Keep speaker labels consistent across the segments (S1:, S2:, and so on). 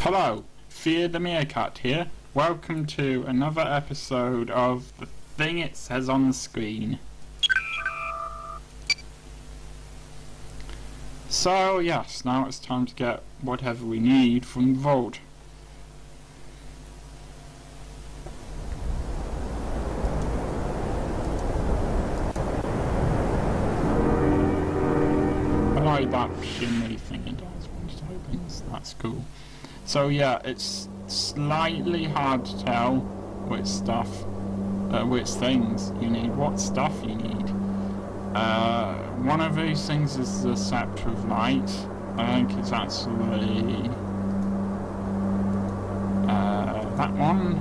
S1: Hello, Fear the Meerkat here. Welcome to another episode of the thing it says on the screen. So yes, now it's time to get whatever we need from the vault. I like that shimmy thing it does when it opens, that's cool. So yeah, it's slightly hard to tell which things you need, what stuff you need. One of these things is the Scepter of Light. I think it's actually that one.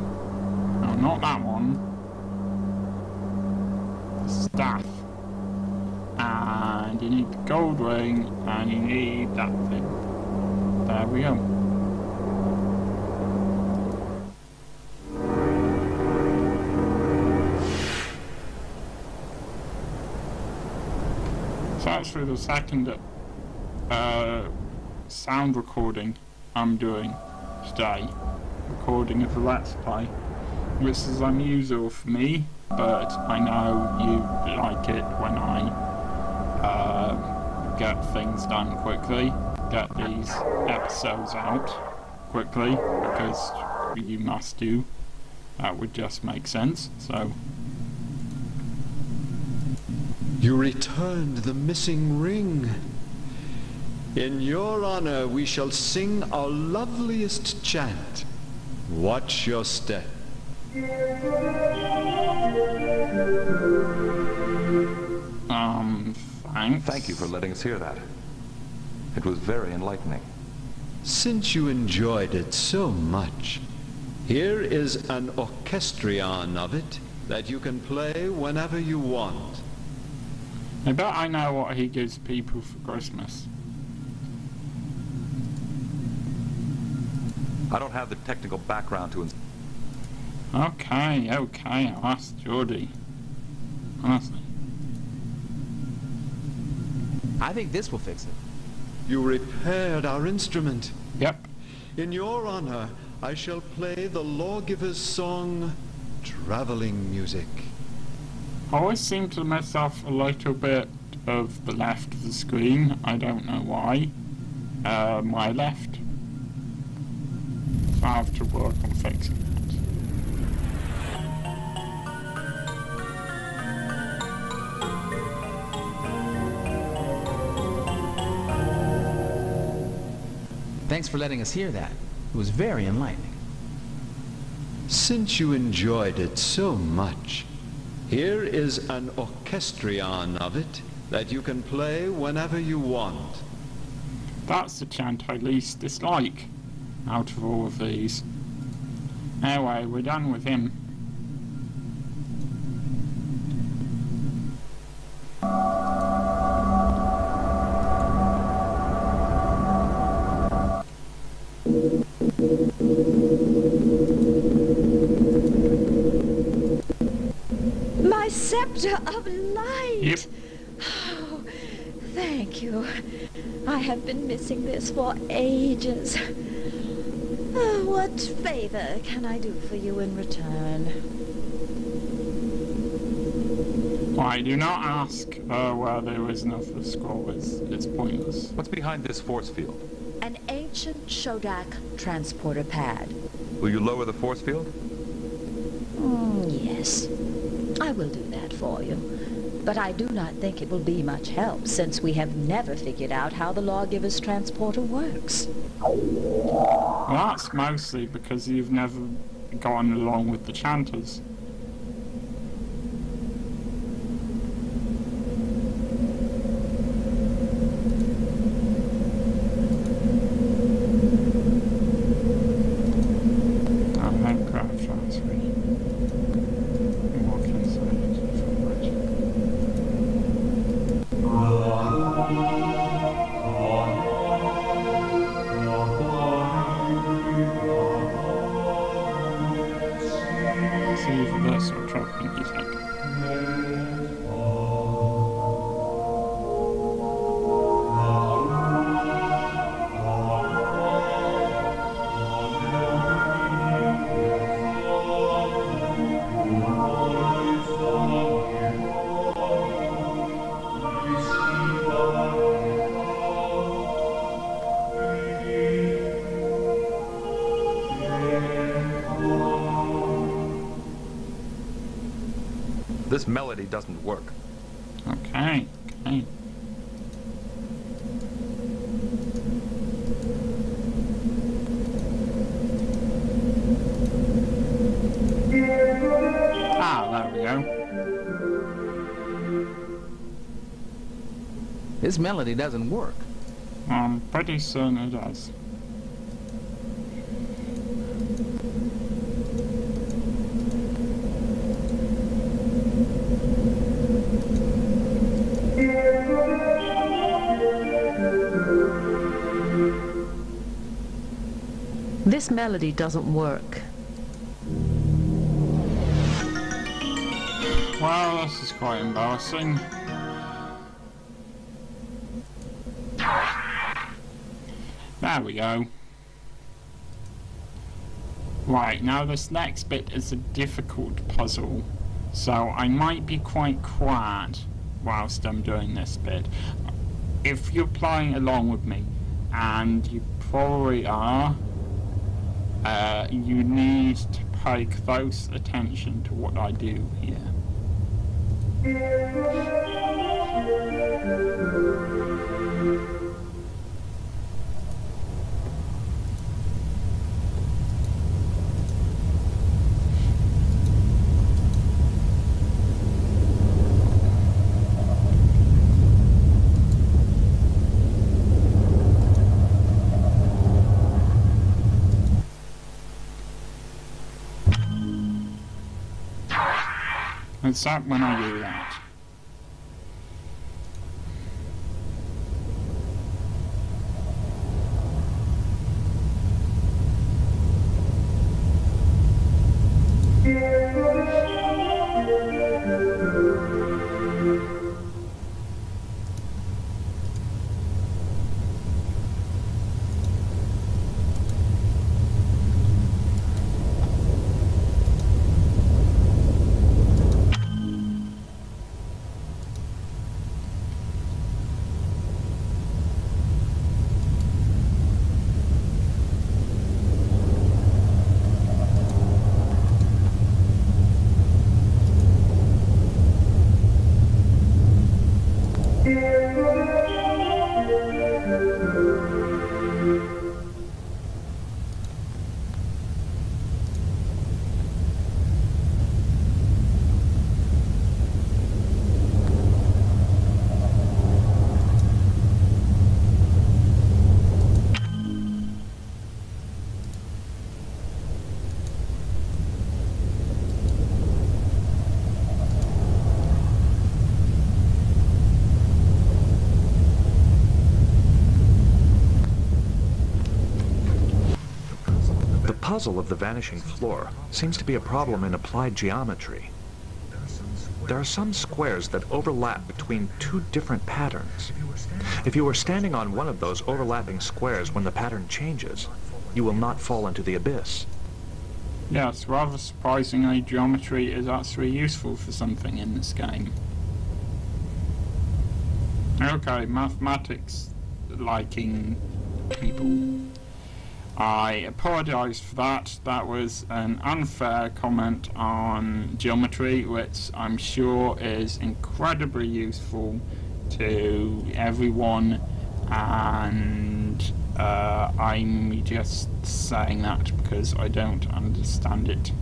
S1: No, not that one. The staff. And you need the gold ring, and you need that thing. There we go. So actually the second sound recording I'm doing today, recording of the Let's Play, which is unusual for me, but I know you like it when I get things done quickly, get these episodes out quickly, because you must do. That would just make sense, so...
S2: You returned the missing ring. In your honor, we shall sing our loveliest chant. Watch your step.
S1: Thanks.
S3: Thank you for letting us hear that. It was very enlightening.
S2: Since you enjoyed it so much, here is an orchestrion of it that you can play whenever you want.
S1: I bet I know what he gives people for Christmas.
S3: I don't have the technical background to...
S1: Okay, I'll ask Geordie. Honestly.
S4: I think this will fix it.
S2: You repaired our instrument.
S1: Yep.
S2: In your honor, I shall play the lawgiver's song, Traveling Music.
S1: I always seem to mess off a little bit of the left of the screen. I don't know why. My left. So I have to work on fixing that.
S4: Thanks for letting us hear that. It was very enlightening.
S2: Since you enjoyed it so much, here is an orchestrion of it that you can play whenever you want.
S1: That's the chant I least dislike out of all of these. Anyway, we're done with him.
S5: My scepter of light!
S1: Yep.
S5: Oh, thank you. I have been missing this for ages. What favor can I do for you in return?
S1: Why, do not ask where there is enough of the scroll. It's pointless.
S3: What's behind this force field?
S5: An ancient Shodak transporter pad.
S3: Will you lower the force field?
S5: Yes. I will do that for you. But I do not think it will be much help, since we have never figured out how the lawgiver's transporter works.
S1: Well, that's mostly because you've never gone along with the chanters. See if this or traveling music.
S3: This melody doesn't work.
S1: Okay, okay. Ah, there we go.
S4: This melody doesn't work.
S1: I'm pretty certain it does.
S6: This melody doesn't work.
S1: Well, this is quite embarrassing. There we go. Right, now this next bit is a difficult puzzle, so I might be quite quiet whilst I'm doing this bit. If you're playing along with me, and you probably are, you need to pay close attention to what I do here. It's that when I do that.
S3: The puzzle of the vanishing floor seems to be a problem in applied geometry. There are some squares that overlap between two different patterns. If you are standing on one of those overlapping squares when the pattern changes, you will not fall into the abyss.
S1: Yes, rather surprisingly, geometry is actually useful for something in this game. Okay, mathematics liking people. I apologise for that. That was an unfair comment on geometry, which I'm sure is incredibly useful to everyone, and I'm just saying that because I don't understand it.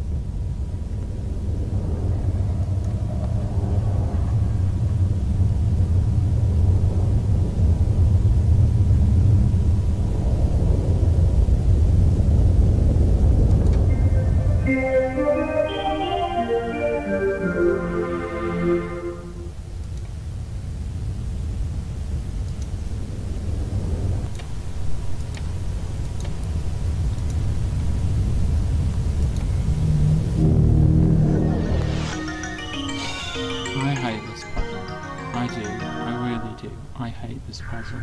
S1: I hate this puzzle. I do. I really do. I hate this puzzle.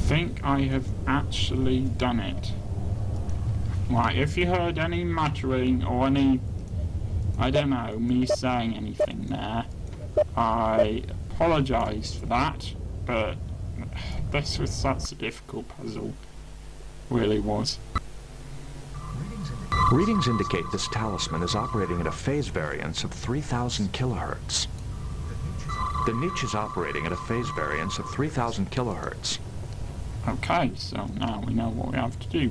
S1: think I have actually done it. Right, if you heard any muttering or any, I don't know, me saying anything there, I apologise for that, but this was such a difficult puzzle. Really was.
S3: Readings indicate this talisman is operating at a phase variance of 3,000 kilohertz. The niche is operating at a phase variance of 3,000 kilohertz.
S1: Okay, so now we know what we have to do.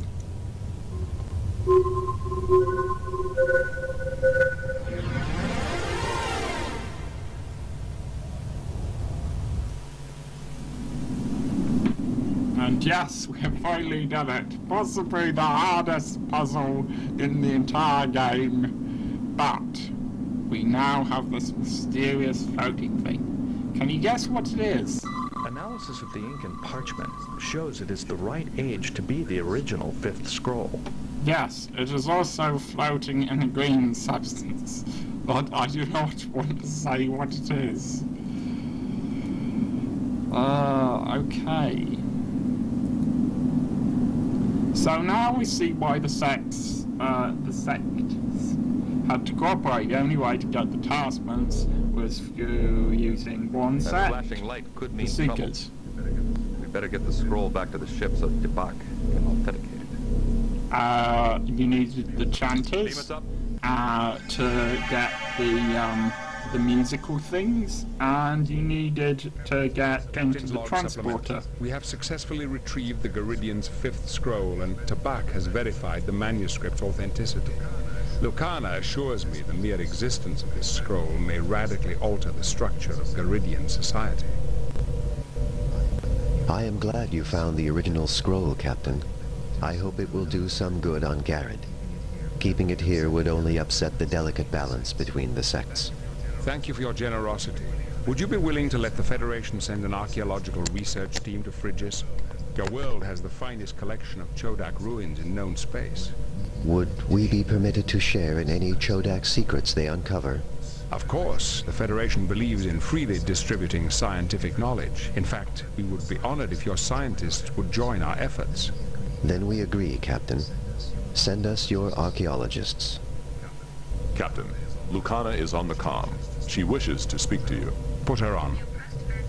S1: And yes, we have finally done it. Possibly the hardest puzzle in the entire game. But we now have this mysterious floating thing. Can you guess what it is?
S3: Analysis of the ink and parchment shows it is the right age to be the original fifth scroll.
S1: Yes, it is also floating in a green substance. But I do not want to say what it is. Okay. So now we see why the sects had to cooperate. The only way to get the talismans was through using one
S7: That
S1: sect,
S7: flashing light could
S1: the
S7: mean trouble.
S1: Seekers.
S7: We better get the scroll back to the ship so that Debak can authenticate it.
S1: You needed the
S7: Beam
S1: chanters
S7: us up.
S1: to get the musical things, and you needed to get into
S8: Captain's
S1: the
S8: log
S1: transporter.
S8: supplement. We have successfully retrieved the Garidian's fifth scroll, and Tabak has verified the manuscript's authenticity. Lucana assures me the mere existence of this scroll may radically alter the structure of Garidian society.
S9: I am glad you found the original scroll, Captain. I hope it will do some good on Garrett. Keeping it here would only upset the delicate balance between the sects.
S8: Thank you for your generosity. Would you be willing to let the Federation send an archaeological research team to Phrygia? Your world has the finest collection of Chodak ruins in known space.
S9: Would we be permitted to share in any Chodak secrets they uncover?
S8: Of course, the Federation believes in freely distributing scientific knowledge. In fact, we would be honored if your scientists would join our efforts.
S9: Then we agree, Captain. Send us your archaeologists.
S10: Captain, Lucana is on the comm. She wishes to speak to you.
S8: Put her on.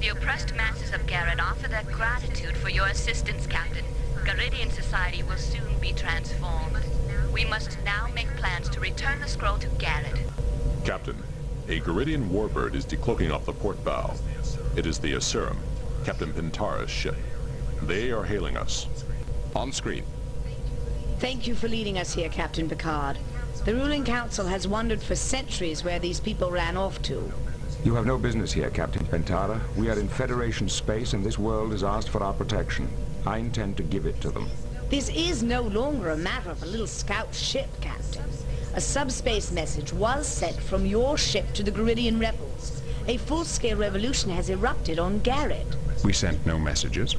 S11: The oppressed masses of Garrett offer their gratitude for your assistance, Captain. Garidian society will soon be transformed. We must now make plans to return the scroll to Garrett.
S10: Captain, a Garidian warbird is decloaking off the port bow. It is the Asurum, Captain Pintara's ship. They are hailing us. On screen.
S12: Thank you for leading us here, Captain Picard. The ruling council has wondered for centuries where these people ran off to.
S8: You have no business here, Captain Pentara. We are in Federation space, and this world has asked for our protection. I intend to give it to them.
S12: This is no longer a matter of a little scout ship, Captain. A subspace message was sent from your ship to the Garidian rebels. A full-scale revolution has erupted on Garrett.
S8: We sent no messages.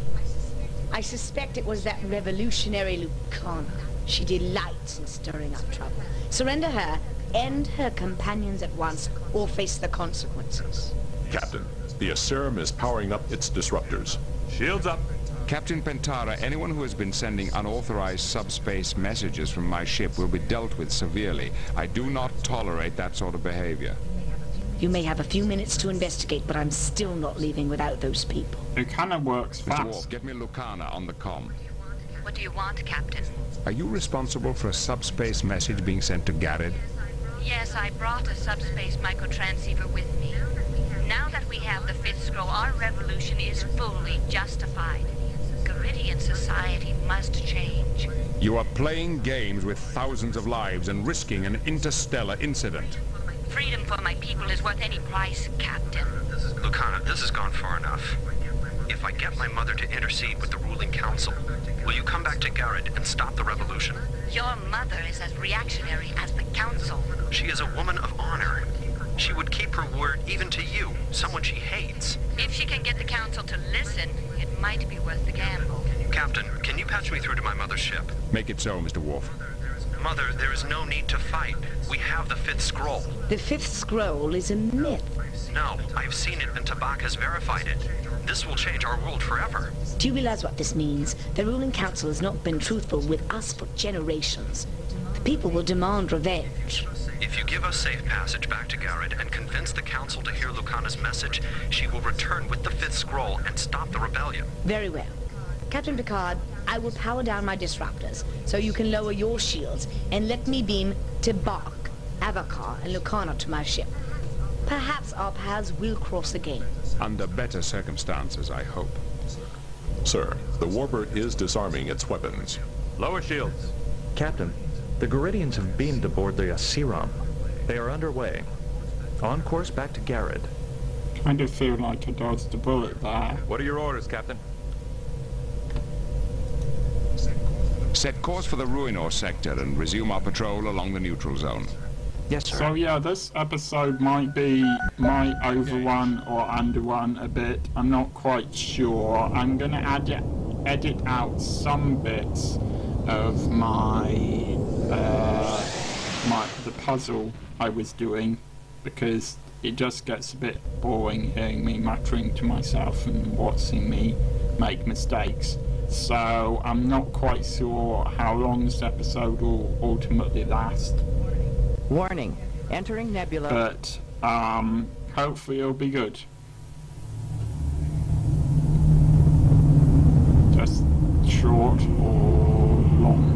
S12: I suspect it was that revolutionary Lucana. She delights in stirring up trouble. Surrender her, end her companions at once, or face the consequences.
S10: Captain, the Asurum is powering up its disruptors. Shields up.
S8: Captain Pentara, anyone who has been sending unauthorized subspace messages from my ship will be dealt with severely. I do not tolerate that sort of behavior.
S12: You may have a few minutes to investigate, but I'm still not leaving without those people.
S1: It kind of works
S8: Mr.
S1: fast.
S8: Wolf, get me Lucana on the comm.
S11: What do you want, Captain?
S8: Are you responsible for a subspace message being sent to Garrett?
S11: Yes, I brought a subspace microtransceiver with me. Now that we have the fifth scroll, our revolution is fully justified. Garidian society must change.
S8: You are playing games with thousands of lives and risking an interstellar incident.
S11: Freedom for my people is worth any price, Captain.
S13: Lucana, this has gone far enough. If I get my mother to intercede with the ruling council, will you come back to Garrett and stop the revolution?
S11: Your mother is as reactionary as the council.
S13: She is a woman of honor. She would keep her word even to you, someone she hates.
S11: If she can get the council to listen, it might be worth the gamble.
S13: Captain, can you patch me through to my mother's ship?
S8: Make it so, Mr. Worf.
S13: Mother, there is no need to fight. We have the fifth scroll.
S12: The fifth scroll is a myth.
S13: No, I have seen it in Tabak. Debak has verified it. This will change our world forever.
S12: Do you realize what this means? The ruling council has not been truthful with us for generations. The people will demand revenge.
S13: If you give us safe passage back to Garrett and convince the council to hear Lucana's message, she will return with the fifth scroll and stop the rebellion.
S12: Very well. Captain Picard, I will power down my disruptors so you can lower your shields and let me beam Debak, Avakar, and Lucana to my ship. Perhaps our paths will cross again.
S8: Under better circumstances, I hope.
S10: Sir, the warbird is disarming its weapons.
S3: Lower shields. Captain, the Garidians have beamed aboard the Asiram. They are underway. On course back to Garrett.
S1: Kind of feel like I dodged a bullet there.
S7: What are your orders, Captain?
S8: Set course for the Ruinor sector and resume our patrol along the neutral zone.
S3: Yes, sir.
S1: So yeah, this episode might over one or under one a bit. I'm not quite sure. I'm gonna edit out some bits of the puzzle I was doing, because it just gets a bit boring hearing me muttering to myself and watching me make mistakes. So I'm not quite sure how long this episode will ultimately last.
S6: Warning. Entering nebula.
S1: But hopefully it'll be good. Just short or long.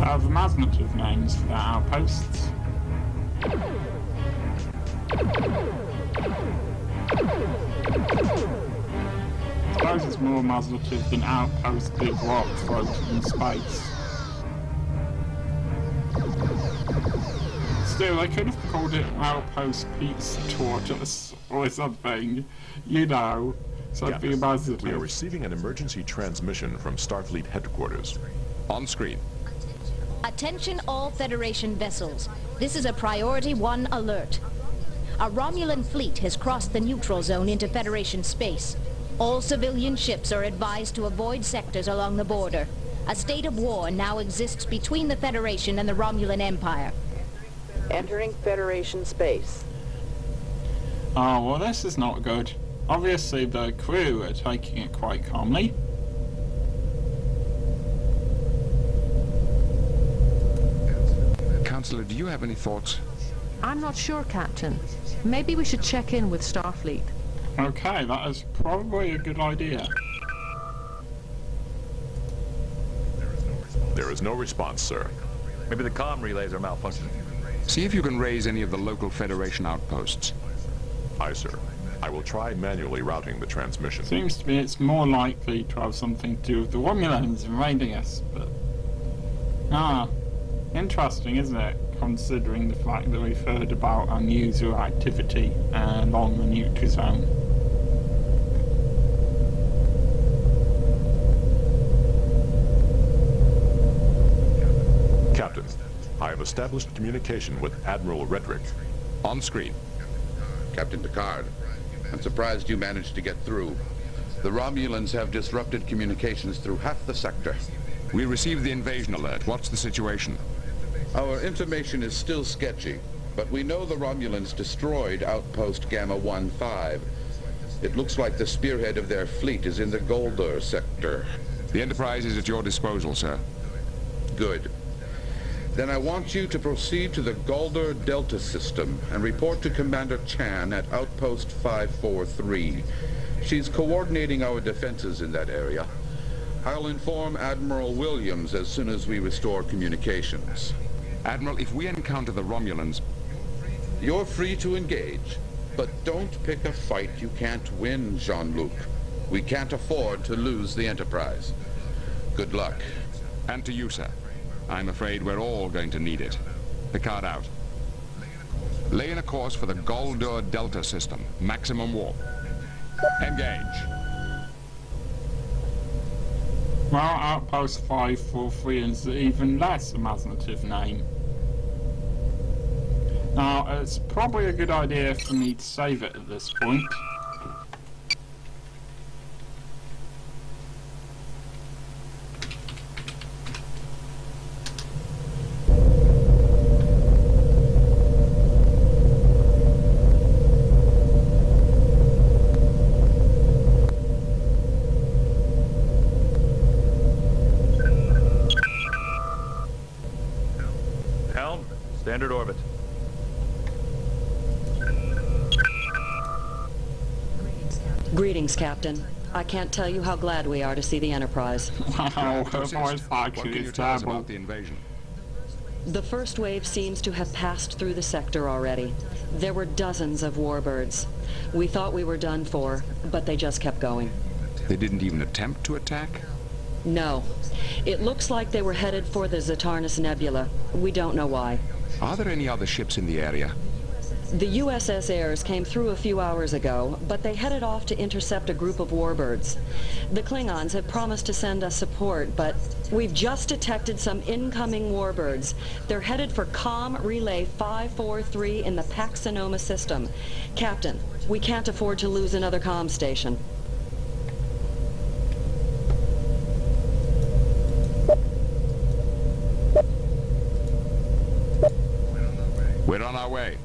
S1: Have imaginative names for their outposts. I suppose it's more imaginative than outpost big rock floating in space. Still, I could have called it outpost pizza tortoise or something, you know, something imaginative.
S10: We are receiving an emergency transmission from Starfleet headquarters.
S8: On screen.
S14: Attention all Federation vessels. This is a Priority 1 alert. A Romulan fleet has crossed the neutral zone into Federation space. All civilian ships are advised to avoid sectors along the border. A state of war now exists between the Federation and the Romulan Empire.
S6: Entering Federation space.
S1: Oh, well, this is not good. Obviously, the crew are taking it quite calmly.
S8: Counselor, do you have any thoughts?
S6: I'm not sure, Captain. Maybe we should check in with Starfleet.
S1: Okay, that is probably a good idea.
S10: There is no response, sir.
S7: Maybe the comm relays are malfunctioning.
S8: See if you can raise any of the local Federation outposts.
S10: Aye, sir. I will try manually routing the transmission.
S1: Seems to me it's more likely to have something to do with the Romulans invading us, but... interesting, isn't it? Considering the fact that we've heard about unusual activity along the neutral zone.
S10: Captain, I have established communication with Admiral Redrick.
S8: On screen.
S15: Captain Picard, I'm surprised you managed to get through. The Romulans have disrupted communications through half the sector.
S8: We received the invasion alert. What's the situation?
S15: Our information is still sketchy, but we know the Romulans destroyed Outpost Gamma 1-5. It looks like the spearhead of their fleet is in the Goldur sector.
S8: The Enterprise is at your disposal, sir.
S15: Good. Then I want you to proceed to the Goldur Delta system and report to Commander Chan at Outpost 543. She's coordinating our defenses in that area. I'll inform Admiral Williams as soon as we restore communications.
S8: Admiral, if we encounter the Romulans...
S15: You're free to engage, but don't pick a fight you can't win, Jean-Luc. We can't afford to lose the Enterprise. Good luck.
S8: And to you, sir. I'm afraid we're all going to need it. Picard out. Lay in a course for the Goldur Delta system. Maximum warp. Engage.
S1: Well, Outpost 543 is even less imaginative name. Now, it's probably a good idea for me to save it at this point.
S7: Standard orbit.
S16: Greetings, Captain. I can't tell you how glad we are to see the Enterprise.
S1: Wow, her voice actually is terrible.
S8: The invasion?
S16: The first wave seems to have passed through the sector already. There were dozens of warbirds. We thought we were done for, but they just kept going.
S8: They didn't even attempt to attack?
S16: No. It looks like they were headed for the Zatarnus Nebula. We don't know why.
S8: Are there any other ships in the area?
S16: The USS Ayres came through a few hours ago, but they headed off to intercept a group of warbirds. The Klingons have promised to send us support, but we've just detected some incoming warbirds. They're headed for COM Relay 543 in the Pax Sonoma system. Captain, we can't afford to lose another comm station.
S8: We're on our way.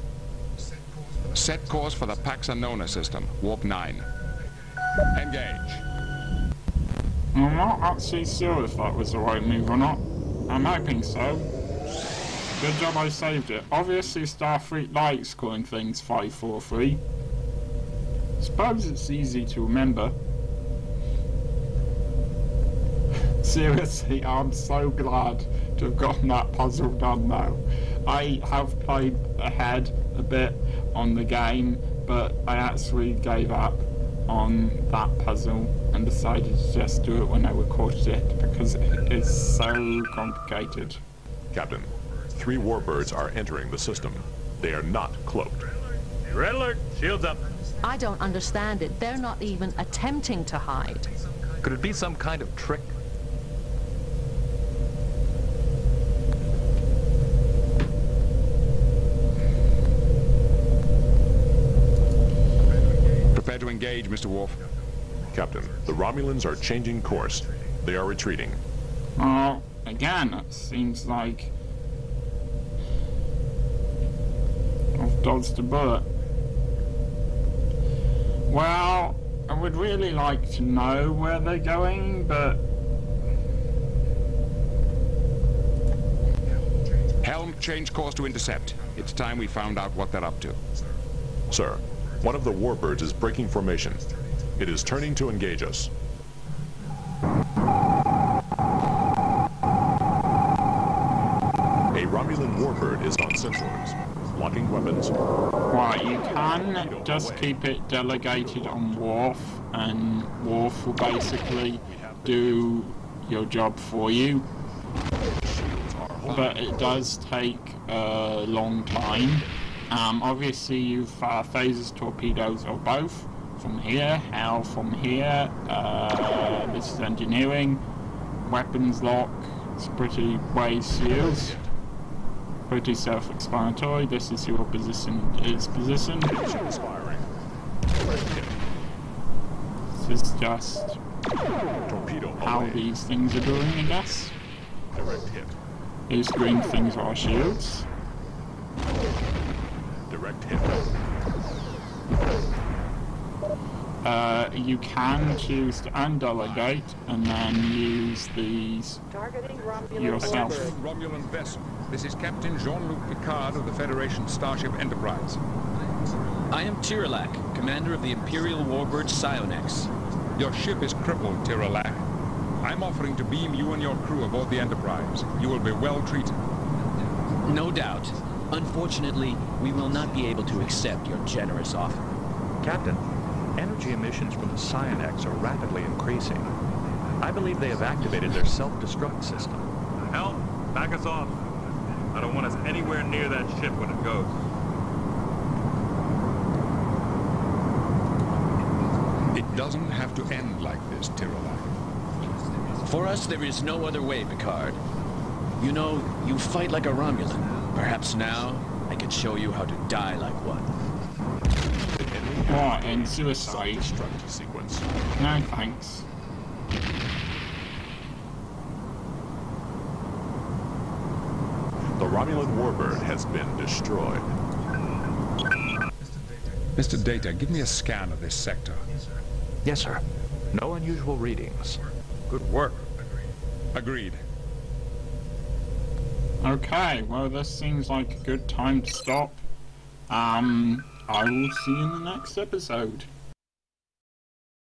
S8: Set course for the Pax Sonoma system, warp 9. Engage.
S1: I'm not actually sure if that was the right move or not. I'm hoping so. Good job I saved it. Obviously Starfleet likes calling things 543. Suppose it's easy to remember. Seriously, I'm so glad to have gotten that puzzle done now. I have played ahead a bit on the game, but I actually gave up on that puzzle and decided to just do it when I recorded it because it is so complicated.
S10: Captain, 3 warbirds are entering the system. They are not cloaked.
S17: Red alert! Shields up!
S6: I don't understand it. They're not even attempting to hide.
S3: Could it be some kind of trick?
S8: Prepare to engage, Mr. Worf.
S10: Captain, the Romulans are changing course. They are retreating.
S1: Oh, again, it seems like I've dodged a bullet. Well, I would really like to know where they're going, but
S8: Helm, change course to intercept. It's time we found out what they're up to.
S10: Sir, one of the warbirds is breaking formation. It is turning to engage us. A Romulan warbird is on sensors. Locking weapons.
S1: right, you can just keep it delegated on Worf, and Worf will basically do your job for you. But it does take a long time. Obviously you've phasers, torpedoes, or both. From here, Hal from here. This is engineering. Weapons lock. It's pretty ways shields. Pretty self-explanatory. This is your position. Its position. This is just how these things are doing, I guess.
S10: Direct hit.
S1: These green things are shields.
S10: Direct hit.
S1: You can choose to undelegate and then use these yourself.
S8: Romulan vessel. This is Captain Jean-Luc Picard of the Federation Starship Enterprise.
S18: I am Tirolac, commander of the Imperial warbird Psionex.
S8: Your ship is crippled, Tirolac. I'm offering to beam you and your crew aboard the Enterprise. You will be well treated.
S18: No doubt. Unfortunately, we will not be able to accept your generous offer.
S3: Captain, energy emissions from the Psionex are rapidly increasing. I believe they have activated their self-destruct system.
S17: Helm, back us off. I don't want us anywhere near that ship when it goes.
S8: It doesn't have to end like this, Tirolac.
S18: For us, there is no other way, Picard. You know, you fight like a Romulan. Perhaps now, I could show you how to die like one.
S1: Right, and suicide.
S10: Sequence.
S1: No thanks.
S10: The Romulan warbird has been destroyed.
S8: Mr. Data, give me a scan of this sector.
S3: Yes, sir. No unusual readings.
S17: Good work.
S8: Agreed.
S1: Okay, well this seems like a good time to stop. I will see you in the next episode.